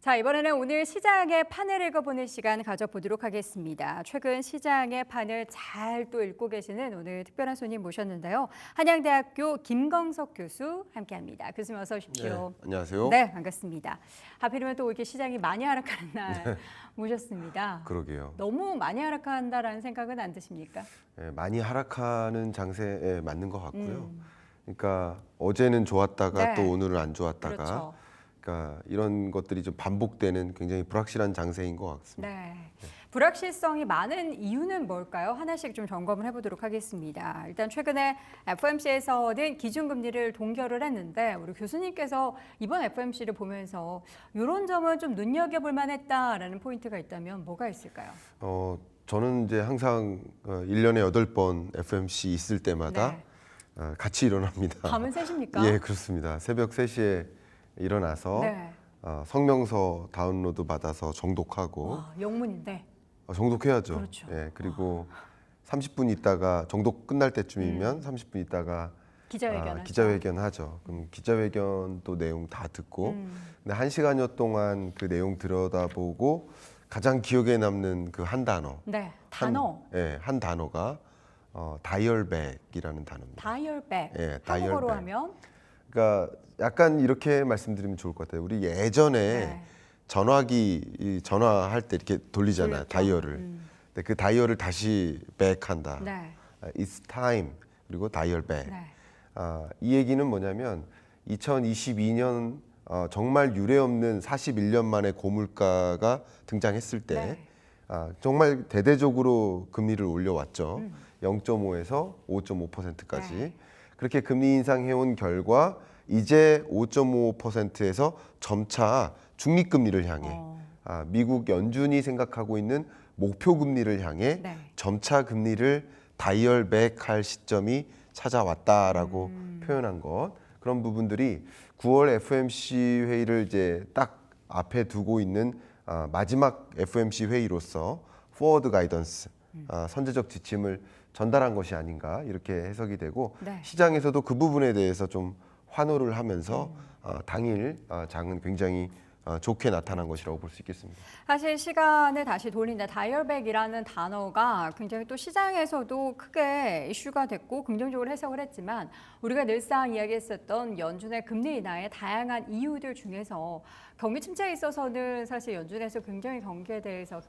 자, 이번에는 오늘 시장의 판을 읽어보는 시간 가져보도록 하겠습니다. 최근 시장의 판을 잘 또 읽고 계시는 오늘 특별한 손님 모셨는데요. 한양대학교 김광석 교수 함께합니다. 교수님 어서 오십시오. 네, 안녕하세요. 네, 반갑습니다. 하필이면 또 이렇게 시장이 많이 하락하는 날 모셨습니다. 그러게요. 너무 많이 하락한다라는 생각은 안 드십니까? 네, 많이 하락하는 장세에 맞는 것 같고요. 그러니까 어제는 좋았다가 네. 또 오늘은 안 좋았다가 그렇죠. 그러니까 이런 것들이 좀 반복되는 굉장히 불확실한 장세인 것 같습니다. 네. 불확실성이 많은 이유는 뭘까요? 하나씩 좀 점검을 해보도록 하겠습니다. 일단 최근에 FOMC에서는 기준금리를 동결을 했는데 우리 교수님께서 이번 FOMC를 보면서 이런 점은 좀 눈여겨볼 만했다라는 포인트가 있다면 뭐가 있을까요? 저는 이제 항상 1년에 8번 FOMC 있을 때마다 네. 같이 일어납니다. 밤은 새십니까? 예, 그렇습니다. 새벽 3시에 일어나서 네. 성명서 다운로드 받아서 정독하고 와, 영문인데. 정독해야죠. 그렇죠. 예, 그리고 30분 있다가 정독 끝날 때쯤이면 30분 있다가 기자회견 하죠. 그럼 기자회견 또 내용 다 듣고 근데 1시간여 동안 그 내용 들여다보고 가장 기억에 남는 그 한 단어. 네, 단어. 한 단어가 다이얼백이라는 단어입니다. 다이얼백. 예, 한국어로 다이얼백. 하면 그러니까 약간 이렇게 말씀드리면 좋을 것 같아요. 우리 예전에 네. 전화기 전화할 때 이렇게 돌리잖아요. 돌렸죠. 다이얼을. 근데 그 다이얼을 다시 백한다. 네. It's time. 그리고 다이얼 백. 네. 이 얘기는 뭐냐면 2022년 정말 유례없는 41년 만에 고물가가 등장했을 때 네. 정말 대대적으로 금리를 올려왔죠. 0.5에서 5.5%까지. 네. 그렇게 금리 인상해온 결과 이제 5.5%에서 점차 중립금리를 향해 미국 연준이 생각하고 있는 목표 금리를 향해 네. 점차 금리를 다이얼백할 시점이 찾아왔다라고 표현한 것. 그런 부분들이 9월 FOMC 회의를 이제 딱 앞에 두고 있는 마지막 FOMC 회의로서 포워드 가이던스 선제적 지침을 전달한 것이 아닌가 이렇게 해석이 되고 네. 시장에서도 그 부분에 대해서 좀 환호를 하면서 당일 장은 굉장히 좋게 나타난 것이라고 볼 수 있겠습니다. 사실 시간을 다시 돌린다. 다이얼백이라는 단어가 굉장히 또 시장에서도 크게 이슈가 됐고 긍정적으로 해석을 했지만 우리가 늘상 이야기했었던 연준의 금리 인하의 다양한 이유들 중에서 경기 침체에 있어서는 사실 연준에서 굉장히 경제에 대해서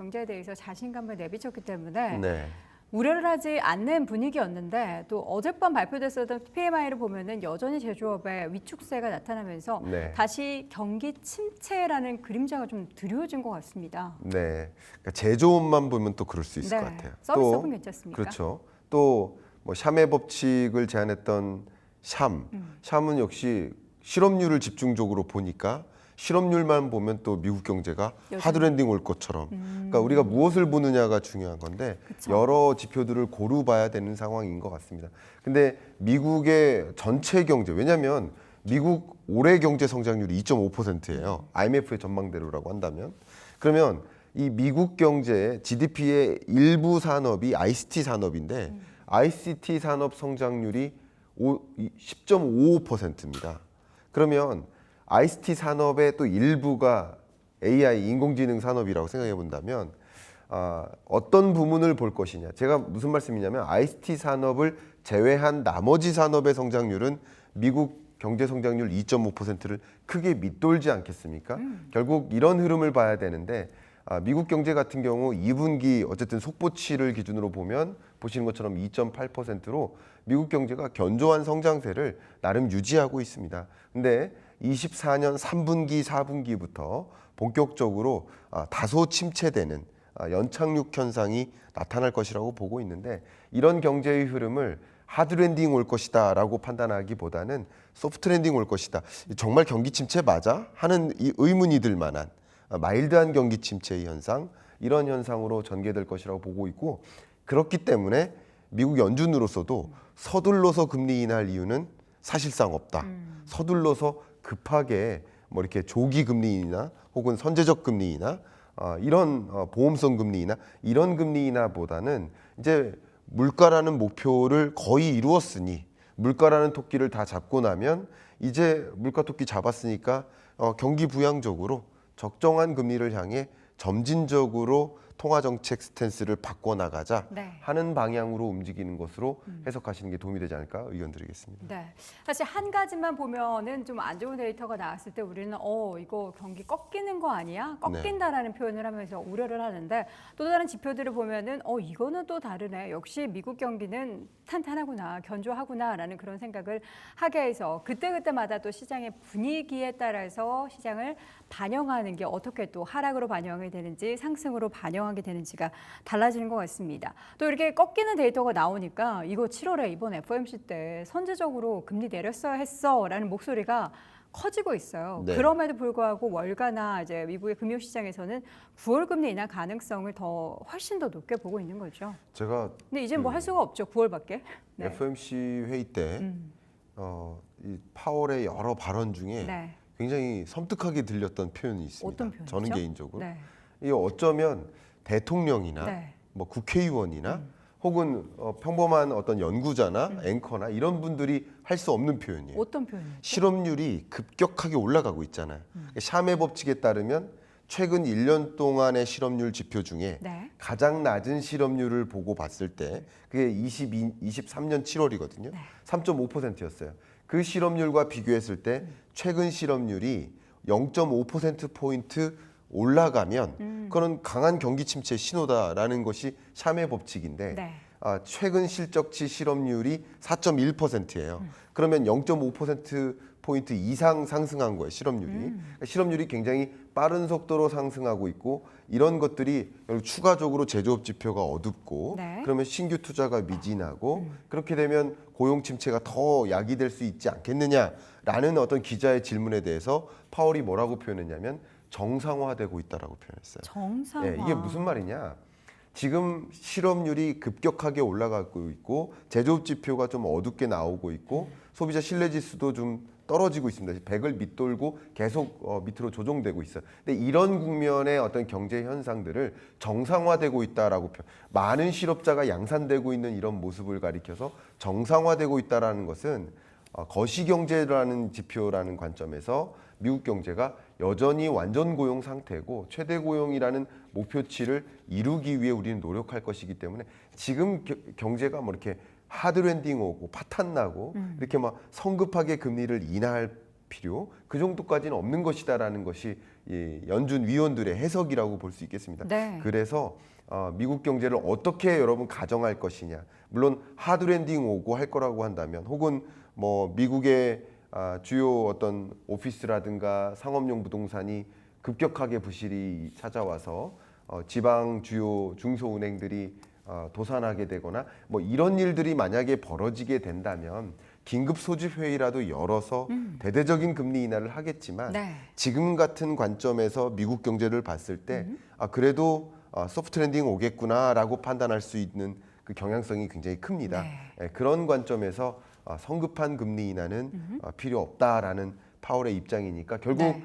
자신감을 내비쳤기 때문에 네. 우려를 하지 않는 분위기였는데 또 어젯밤 발표됐었던 PMI를 보면은 여전히 제조업에 위축세가 나타나면서 네. 다시 경기 침체라는 그림자가 좀 드리워진 것 같습니다. 네. 그러니까 제조업만 보면 또 그럴 수 있을 것 같아요. 서비스업은 괜찮습니까? 그렇죠. 또 뭐 샴의 법칙을 제안했던 샴은 역시 실업률을 집중적으로 보니까 실업률만 보면 또 미국 경제가 하드랜딩 올 것처럼 그러니까 우리가 무엇을 보느냐가 중요한 건데 그쵸. 여러 지표들을 고루 봐야 되는 상황인 것 같습니다. 근데 미국의 전체 경제 왜냐하면 미국 올해 경제 성장률이 2.5%예요. IMF의 전망대로라고 한다면 그러면 이 미국 경제의 GDP의 일부 산업이 ICT 산업인데 ICT 산업 성장률이 10.55%입니다. 그러면 ICT 산업의 또 일부가 AI 인공지능 산업이라고 생각해 본다면 어떤 부문을 볼 것이냐. 제가 무슨 말씀이냐면 ICT 산업을 제외한 나머지 산업의 성장률은 미국 경제 성장률 2.5%를 크게 밑돌지 않겠습니까? 결국 이런 흐름을 봐야 되는데 미국 경제 같은 경우 2분기 어쨌든 속보치를 기준으로 보면 보시는 것처럼 2.8%로 미국 경제가 견조한 성장세를 나름 유지하고 있습니다. 근데 24년 3분기, 4분기부터 본격적으로 다소 침체되는 연착륙 현상이 나타날 것이라고 보고 있는데 이런 경제의 흐름을 하드랜딩 올 것이다 라고 판단하기보다는 소프트랜딩 올 것이다. 정말 경기 침체 맞아? 하는 의문이 들 만한 마일드한 경기 침체의 현상 이런 현상으로 전개될 것이라고 보고 있고 그렇기 때문에 미국 연준으로서도 서둘러서 금리 인하할 이유는 사실상 없다. 서둘러서 급하게 뭐 이렇게 조기 금리 인하 혹은 선제적 금리 인하 이런 보험성 금리 인하 이런 금리 인하보다는 이제 물가라는 목표를 거의 이루었으니 물가라는 토끼를 다 잡고 나면 이제 물가 토끼 잡았으니까 경기 부양적으로 적정한 금리를 향해 점진적으로 통화정책 스탠스를 바꿔나가자 네. 하는 방향으로 움직이는 것으로 해석하시는 게 도움이 되지 않을까 의견 드리겠습니다. 네. 사실 한 가지만 보면은 좀 안 좋은 데이터가 나왔을 때 우리는 이거 경기 꺾이는 거 아니야? 꺾인다라는 표현을 하면서 우려를 하는데 또 다른 지표들을 보면은 이거는 또 다르네. 역시 미국 경기는 탄탄하구나, 견조하구나라는 그런 생각을 하게 해서 그때그때마다 또 시장의 분위기에 따라서 시장을 반영하는 게 어떻게 또 하락으로 반영이 되는지 상승으로 반영하게 되는지가 달라지는 것 같습니다. 또 이렇게 꺾이는 데이터가 나오니까 이거 7월에 이번 FOMC 때 선제적으로 금리 내렸어야 했어라는 목소리가 커지고 있어요. 네. 그럼에도 불구하고 월가나 이제 미국의 금융시장에서는 9월 금리 인하 가능성을 훨씬 더 높게 보고 있는 거죠. 제가 근데 이제 뭐 할 수가 없죠. 9월밖에. 네. FOMC 회의 때 이 파월의 여러 발언 중에 네. 굉장히 섬뜩하게 들렸던 표현이 있습니다. 어떤 표현이죠? 저는 개인적으로 네. 이 어쩌면 대통령이나 네. 뭐 국회의원이나 혹은 평범한 어떤 연구자나 앵커나 이런 분들이 할 수 없는 표현이에요. 어떤 표현이죠? 실업률이 급격하게 올라가고 있잖아요. 샴의 법칙에 따르면 최근 1년 동안의 실업률 지표 중에 네. 가장 낮은 실업률을 보고 봤을 때 그게 23년 7월이거든요. 네. 3.5%였어요. 그 실업률과 비교했을 때 최근 실업률이 0.5%포인트 올라가면 그거는 강한 경기 침체 신호다라는 것이 샴의 법칙인데 네. 최근 실적치 실업률이 4.1%예요. 그러면 0.5%포인트 이상 상승한 거예요, 실업률이. 그러니까 실업률이 굉장히 빠른 속도로 상승하고 있고 이런 것들이 추가적으로 제조업 지표가 어둡고 네. 그러면 신규 투자가 미진하고 그렇게 되면 고용 침체가 더 야기될 수 있지 않겠느냐라는 어떤 기자의 질문에 대해서 파월이 뭐라고 표현했냐면 정상화되고 있다라고 표현했어요. 정상화. 네, 이게 무슨 말이냐? 지금 실업률이 급격하게 올라가고 있고 제조업 지표가 좀 어둡게 나오고 있고 소비자 신뢰 지수도 좀 떨어지고 있습니다. 100을 밑돌고 계속 밑으로 조정되고 있어요. 근데 이런 국면의 어떤 경제 현상들을 정상화되고 있다라고 많은 실업자가 양산되고 있는 이런 모습을 가리켜서 정상화되고 있다라는 것은 거시경제라는 지표라는 관점에서 미국 경제가 여전히 완전 고용 상태고 최대 고용이라는 목표치를 이루기 위해 우리는 노력할 것이기 때문에 지금 경제가 뭐 이렇게 하드랜딩 오고 파탄 나고 이렇게 막 성급하게 금리를 인하할 필요 그 정도까지는 없는 것이다라는 것이 이 연준 위원들의 해석이라고 볼 수 있겠습니다. 네. 그래서 미국 경제를 어떻게 여러분 가정할 것이냐. 물론 하드랜딩 오고 할 거라고 한다면 혹은 뭐 미국의 주요 어떤 오피스라든가 상업용 부동산이 급격하게 부실이 찾아와서 지방 주요 중소은행들이 도산하게 되거나 뭐 이런 일들이 만약에 벌어지게 된다면 긴급 소집 회의라도 열어서 대대적인 금리 인하를 하겠지만 네. 지금 같은 관점에서 미국 경제를 봤을 때 그래도 소프트 랜딩 오겠구나라고 판단할 수 있는 그 경향성이 굉장히 큽니다. 네. 그런 관점에서 성급한 금리 인하는 필요 없다라는 파월의 입장이니까 결국 네.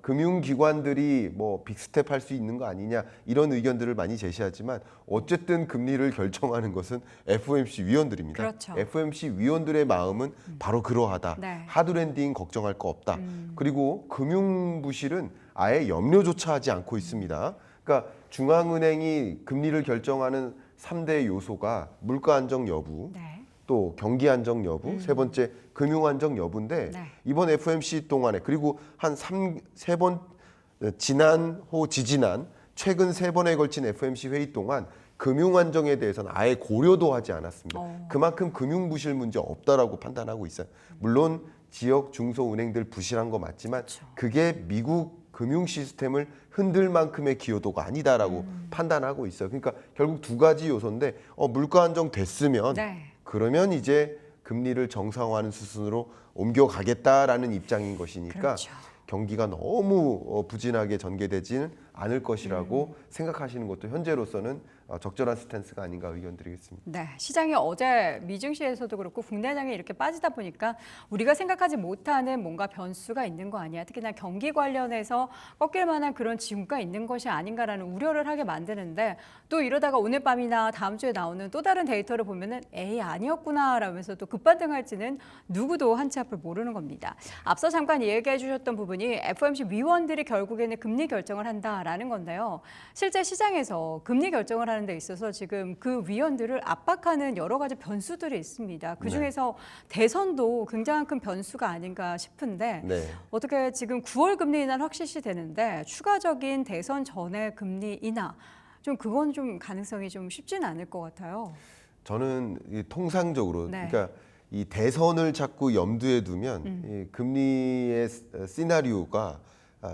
금융기관들이 뭐 빅스텝 할 수 있는 거 아니냐 이런 의견들을 많이 제시하지만 어쨌든 금리를 결정하는 것은 FOMC 위원들입니다. 그렇죠. FOMC 위원들의 마음은 바로 그러하다. 네. 하드랜딩 걱정할 거 없다. 그리고 금융부실은 아예 염려조차 하지 않고 있습니다. 그러니까 중앙은행이 금리를 결정하는 3대 요소가 물가 안정 여부, 네. 또 경기 안정 여부, 세 번째 금융 안정 여부인데 네. 이번 FOMC 동안에 그리고 한 세 번 지난 호 지지난 최근 3번에 걸친 FOMC 회의 동안 금융 안정에 대해서는 아예 고려도 하지 않았습니다. 그만큼 금융 부실 문제 없다라고 판단하고 있어요. 물론 지역 중소은행들 부실한 거 맞지만 그게 미국 금융 시스템을 흔들 만큼의 기여도가 아니다라고 판단하고 있어요. 그러니까 결국 두 가지 요소인데 물가 안정 됐으면 네. 그러면 이제 금리를 정상화하는 수순으로 옮겨가겠다라는 입장인 것이니까 그렇죠. 경기가 너무 부진하게 전개되지는 않을 것이라고 생각하시는 것도 현재로서는 적절한 스탠스가 아닌가 의견 드리겠습니다. 네, 시장이 어제 미증시에서도 그렇고 국내장이 이렇게 빠지다 보니까 우리가 생각하지 못하는 뭔가 변수가 있는 거 아니야. 특히나 경기 관련해서 꺾일 만한 그런 징후가 있는 것이 아닌가라는 우려를 하게 만드는데 또 이러다가 오늘 밤이나 다음 주에 나오는 또 다른 데이터를 보면은 에이 아니었구나라면서 또 급반등할지는 누구도 한 치 앞을 모르는 겁니다. 앞서 잠깐 얘기해 주셨던 부분이 FOMC 위원들이 결국에는 금리 결정을 한다라는 건데요. 실제 시장에서 금리 결정을 하는 데 있어서 지금 그 위원들을 압박하는 여러 가지 변수들이 있습니다. 그중에서 대선도 굉장히 큰 변수가 아닌가 싶은데 네. 어떻게 지금 9월 금리 인하는 확실시 되는데 추가적인 대선 전에 금리 인하 좀 그건 좀 가능성이 좀 쉽지는 않을 것 같아요. 저는 통상적으로 네. 그러니까 이 대선을 자꾸 염두에 두면 이 금리의 시나리오가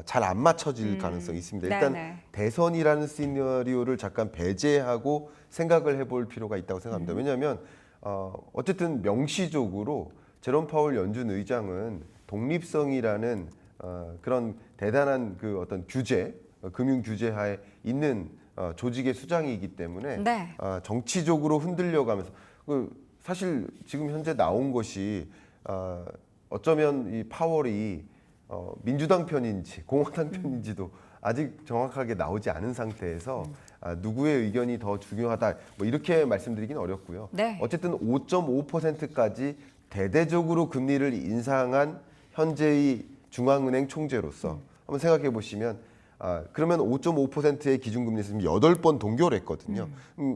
잘 안 맞춰질 가능성이 있습니다. 일단 네네. 대선이라는 시나리오를 잠깐 배제하고 생각을 해볼 필요가 있다고 생각합니다. 왜냐하면 어쨌든 명시적으로 제롬 파월 연준 의장은 독립성이라는 그런 대단한 그 어떤 규제, 금융 규제 하에 있는 조직의 수장이기 때문에 네. 정치적으로 흔들려가면서 사실 지금 현재 나온 것이 어쩌면 이 파월이 민주당 편인지 공화당 편인지도 아직 정확하게 나오지 않은 상태에서 누구의 의견이 더 중요하다 뭐 이렇게 말씀드리긴 어렵고요. 네. 어쨌든 5.5%까지 대대적으로 금리를 인상한 현재의 중앙은행 총재로서 한번 생각해 보시면 그러면 5.5%의 기준금리 있으면 8번 동결했거든요.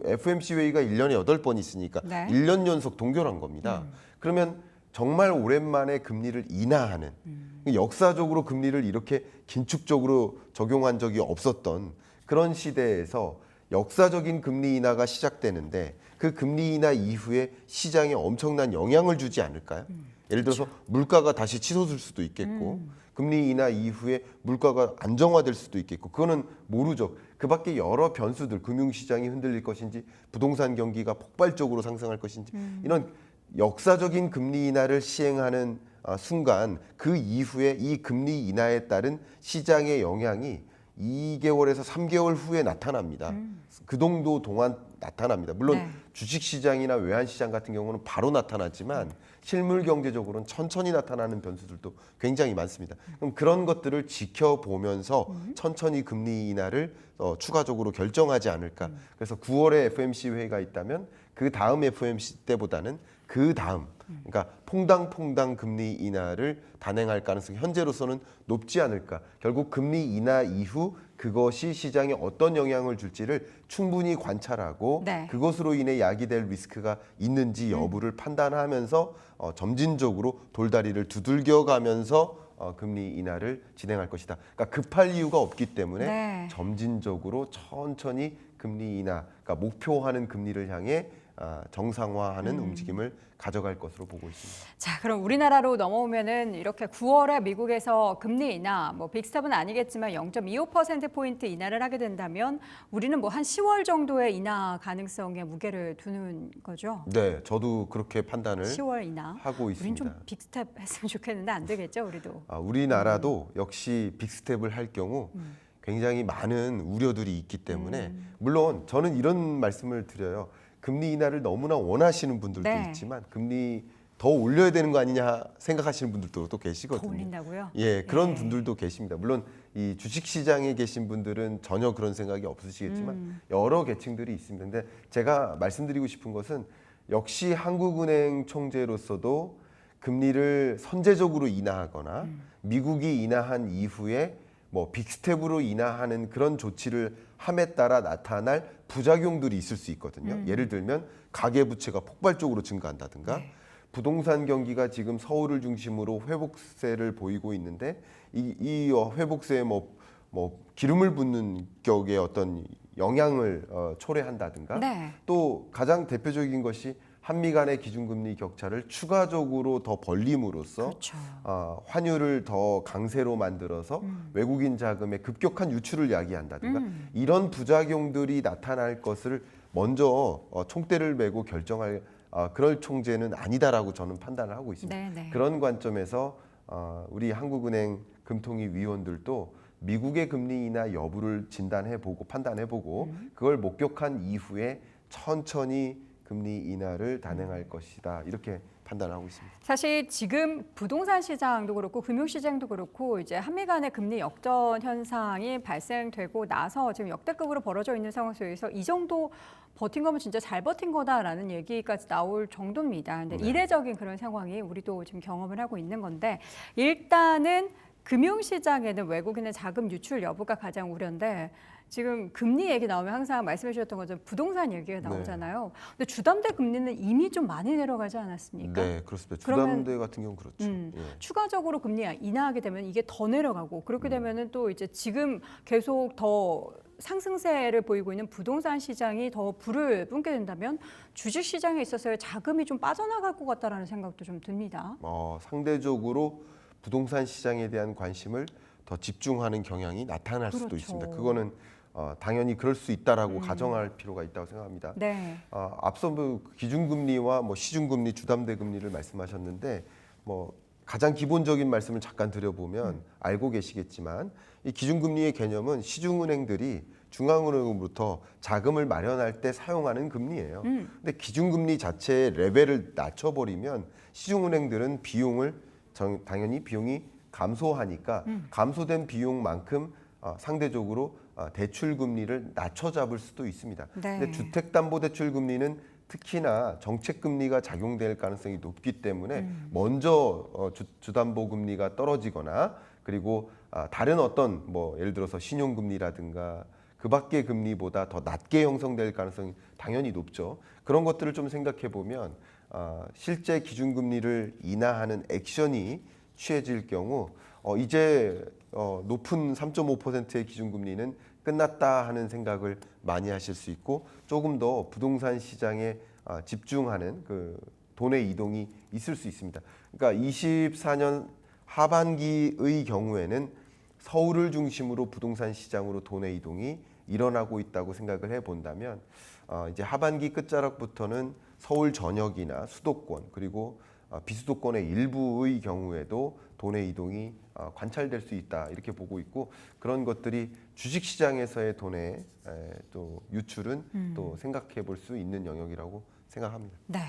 FOMC 회의가 1년에 8번 있으니까 네. 1년 연속 동결한 겁니다. 그러면 정말 오랜만에 금리를 인하하는 역사적으로 금리를 이렇게 긴축적으로 적용한 적이 없었던 그런 시대에서 역사적인 금리 인하가 시작되는데 그 금리 인하 이후에 시장에 엄청난 영향을 주지 않을까요? 예를 들어서 물가가 다시 치솟을 수도 있겠고 금리 인하 이후에 물가가 안정화될 수도 있겠고 그거는 모르죠. 그 밖에 여러 변수들 금융시장이 흔들릴 것인지 부동산 경기가 폭발적으로 상승할 것인지 이런 역사적인 금리 인하를 시행하는 순간 그 이후에 이 금리 인하에 따른 시장의 영향이 2개월에서 3개월 후에 나타납니다. 그 정도 동안 나타납니다. 물론 네. 주식시장이나 외환시장 같은 경우는 바로 나타나지만 실물 경제적으로는 천천히 나타나는 변수들도 굉장히 많습니다. 그럼 그런 것들을 지켜보면서 천천히 금리 인하를 추가적으로 결정하지 않을까. 그래서 9월에 FOMC 회의가 있다면 그 다음 FOMC 때보다는 그 다음 그러니까 퐁당퐁당 금리 인하를 단행할 가능성이 현재로서는 높지 않을까. 결국 금리 인하 이후 그것이 시장에 어떤 영향을 줄지를 충분히 관찰하고 네. 그것으로 인해 야기될 리스크가 있는지 여부를 판단하면서 점진적으로 돌다리를 두들겨가면서 금리 인하를 진행할 것이다. 그러니까 급할 이유가 없기 때문에 네. 점진적으로 천천히 금리 인하, 그러니까 목표하는 금리를 향해 정상화하는 움직임을 가져갈 것으로 보고 있습니다. 자, 그럼 우리나라로 넘어오면은 이렇게 9월에 미국에서 금리 인하, 뭐 빅스텝은 아니겠지만 0.25%포인트 인하를 하게 된다면 우리는 뭐 한 10월 정도의 인하 가능성에 무게를 두는 거죠. 네, 저도 그렇게 판단을 10월 인하. 하고 우린 있습니다. 좀 빅스텝 했으면 좋겠는데 안 되겠죠, 우리도. 우리나라도 역시 빅스텝을 할 경우 굉장히 많은 우려들이 있기 때문에 물론 저는 이런 말씀을 드려요. 금리 인하를 너무나 원하시는 분들도 네. 있지만 금리 더 올려야 되는 거 아니냐 생각하시는 분들도 또 더 계시거든요. 올린다고요? 예, 그런 네. 분들도 계십니다. 물론 이 주식 시장에 계신 분들은 전혀 그런 생각이 없으시겠지만 여러 계층들이 있습니다. 근데 제가 말씀드리고 싶은 것은 역시 한국은행 총재로서도 금리를 선제적으로 인하하거나 미국이 인하한 이후에 뭐 빅스텝으로 인하하는 그런 조치를 함에 따라 나타날 부작용들이 있을 수 있거든요. 예를 들면 가계부채가 폭발적으로 증가한다든가 네. 부동산 경기가 지금 서울을 중심으로 회복세를 보이고 있는데 이 회복세에 뭐 기름을 붓는 격의 어떤 영향을 초래한다든가 네. 또 가장 대표적인 것이 한미 간의 기준금리 격차를 추가적으로 더 벌림으로써 그렇죠. 환율을 더 강세로 만들어서 외국인 자금의 급격한 유출을 야기한다든가 이런 부작용들이 나타날 것을 먼저 총대를 메고 결정할 그럴 총재는 아니다라고 저는 판단을 하고 있습니다. 네, 네. 그런 관점에서 우리 한국은행 금통위 위원들도 미국의 금리 인하 여부를 진단해보고 판단해보고 그걸 목격한 이후에 천천히 금리 인하를 단행할 것이다. 이렇게 판단하고 있습니다. 사실 지금 부동산 시장도 그렇고 금융 시장도 그렇고 이제 한미 간의 금리 역전 현상이 발생되고 나서 지금 역대급으로 벌어져 있는 상황 속에서 이 정도 버틴 거면 진짜 잘 버틴 거다라는 얘기까지 나올 정도입니다. 근데 이례적인 그런 상황이 우리도 지금 경험을 하고 있는 건데 일단은 금융 시장에는 외국인의 자금 유출 여부가 가장 우려인데 지금 금리 얘기 나오면 항상 말씀해 주셨던 것처럼 부동산 얘기가 나오잖아요. 근데 주담대 금리는 이미 좀 많이 내려가지 않았습니까? 네, 그렇습니다. 주담대 같은 경우는 그렇죠. 예. 추가적으로 금리 인하하게 되면 이게 더 내려가고 그렇게 되면은 또 이제 지금 계속 더 상승세를 보이고 있는 부동산 시장이 더 불을 뿜게 된다면 주식 시장에 있어서의 자금이 좀 빠져나갈 것 같다라는 생각도 좀 듭니다. 상대적으로 부동산 시장에 대한 관심을 더 집중하는 경향이 나타날 수도 있습니다. 그거는 당연히 그럴 수 있다라고 가정할 필요가 있다고 생각합니다. 네. 앞서 기준금리와 시중금리, 주담대 금리를 말씀하셨는데 가장 기본적인 말씀을 잠깐 드려보면 알고 계시겠지만 이 기준금리의 개념은 시중은행들이 중앙은행으로부터 자금을 마련할 때 사용하는 금리예요. 근데 기준금리 자체의 레벨을 낮춰버리면 시중은행들은 비용을 당연히 비용이 감소하니까 감소된 비용만큼 상대적으로 대출 금리를 낮춰 잡을 수도 있습니다. 네. 근데 주택담보대출 금리는 특히나 정책 금리가 작용될 가능성이 높기 때문에 먼저 주담보 금리가 떨어지거나 그리고 다른 어떤 예를 들어서 신용금리라든가 그 밖의 금리보다 더 낮게 형성될 가능성이 당연히 높죠. 그런 것들을 좀 생각해 보면 실제 기준금리를 인하하는 액션이 취해질 경우 이제 높은 3.5%의 기준금리는 끝났다 하는 생각을 많이 하실 수 있고 조금 더 부동산 시장에 집중하는 그 돈의 이동이 있을 수 있습니다. 그러니까 24년 하반기의 경우에는 서울을 중심으로 부동산 시장으로 돈의 이동이 일어나고 있다고 생각을 해본다면 이제 하반기 끝자락부터는 서울 전역이나 수도권 그리고 비수도권의 일부의 경우에도 돈의 이동이 관찰될 수 있다 이렇게 보고 있고 그런 것들이 주식시장에서의 돈의 또 유출은 또 생각해 볼 수 있는 영역이라고 생각합니다. 네,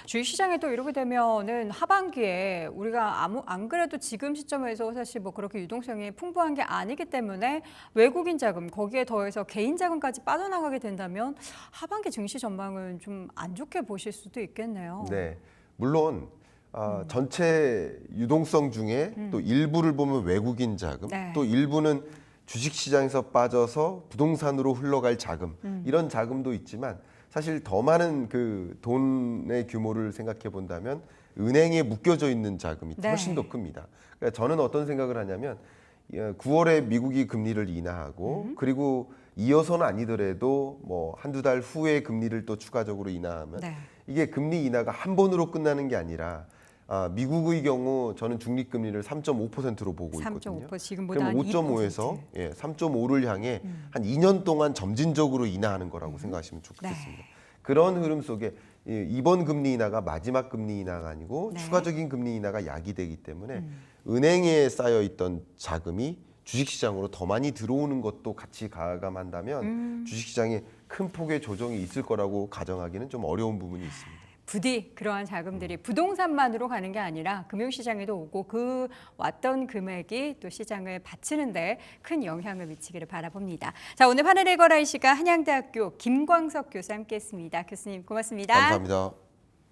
주식시장에 또 이렇게 되면은 하반기에 우리가 안 그래도 지금 시점에서 사실 그렇게 유동성이 풍부한 게 아니기 때문에 외국인 자금 거기에 더해서 개인 자금까지 빠져나가게 된다면 하반기 증시 전망은 좀 안 좋게 보실 수도 있겠네요. 네, 물론 전체 유동성 중에 또 일부를 보면 외국인 자금, 네. 또 일부는 주식시장에서 빠져서 부동산으로 흘러갈 자금 이런 자금도 있지만 사실 더 많은 그 돈의 규모를 생각해 본다면 은행에 묶여져 있는 자금이 네. 훨씬 더 큽니다. 그러니까 저는 어떤 생각을 하냐면 9월에 미국이 금리를 인하하고 그리고 이어서는 아니더라도 한두 달 후에 금리를 또 추가적으로 인하하면 네. 이게 금리 인하가 한 번으로 끝나는 게 아니라 미국의 경우 저는 중립금리를 3.5%로 보고 있거든요. 3.5% 지금보다 그럼 한 5.5에서 3.5를 향해 한 2년 동안 점진적으로 인하하는 거라고 생각하시면 좋겠습니다. 네. 그런 흐름 속에 이번 금리 인하가 마지막 금리 인하가 아니고 네. 추가적인 금리 인하가 야기되기 때문에 은행에 쌓여 있던 자금이 주식시장으로 더 많이 들어오는 것도 같이 가감한다면 주식시장에 큰 폭의 조정이 있을 거라고 가정하기는 좀 어려운 부분이 있습니다. 부디 그러한 자금들이 부동산만으로 가는 게 아니라 금융시장에도 오고 그 왔던 금액이 또 시장을 받치는 데 큰 영향을 미치기를 바라봅니다. 자, 오늘 판el 읽어라 이 시간 한양대학교 김광석 교수 함께했습니다. 교수님 고맙습니다. 감사합니다.